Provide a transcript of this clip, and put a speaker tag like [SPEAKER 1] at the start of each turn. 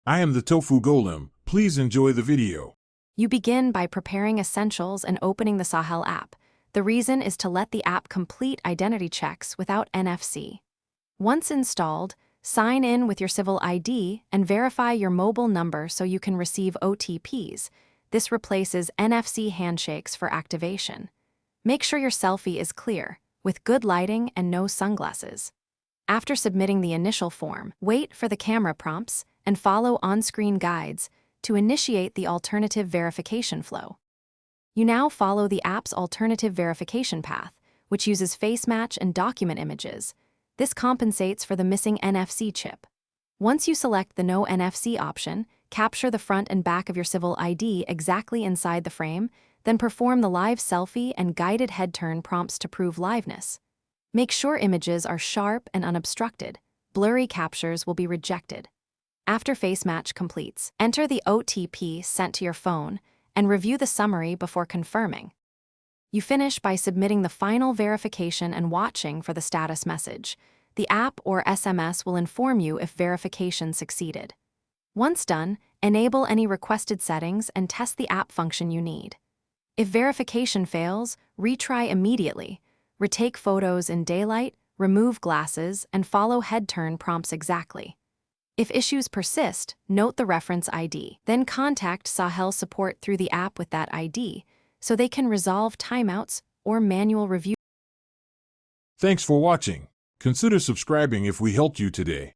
[SPEAKER 1] I am the Tofu Golem. Please enjoy the video.
[SPEAKER 2] You begin by preparing essentials and opening the Sahel app. The reason is to let the app complete identity checks without NFC. Once installed, sign in with your civil ID and verify your mobile number so you can receive OTPs. This replaces NFC handshakes for activation. Make sure your selfie is clear, with good lighting and no sunglasses. After submitting the initial form, wait for the camera prompts and follow on-screen guides to initiate the alternative verification flow. You now follow the app's alternative verification path, which uses face match and document images. This compensates for the missing NFC chip. Once you select the No NFC option, capture the front and back of your civil ID exactly inside the frame, then perform the live selfie and guided head turn prompts to prove liveness. Make sure images are sharp and unobstructed. Blurry captures will be rejected. After face match completes, enter the OTP sent to your phone and review the summary before confirming. You finish by submitting the final verification and watching for the status message. The app or SMS will inform you if verification succeeded. Once done, enable any requested settings and test the app function you need. If verification fails, retry immediately. Retake photos in daylight, remove glasses, and follow head turn prompts exactly. If issues persist, note the reference ID. Then contact Sahel support through the app with that ID so they can resolve timeouts or manual review.
[SPEAKER 1] Thanks for watching. Consider subscribing if we helped you today.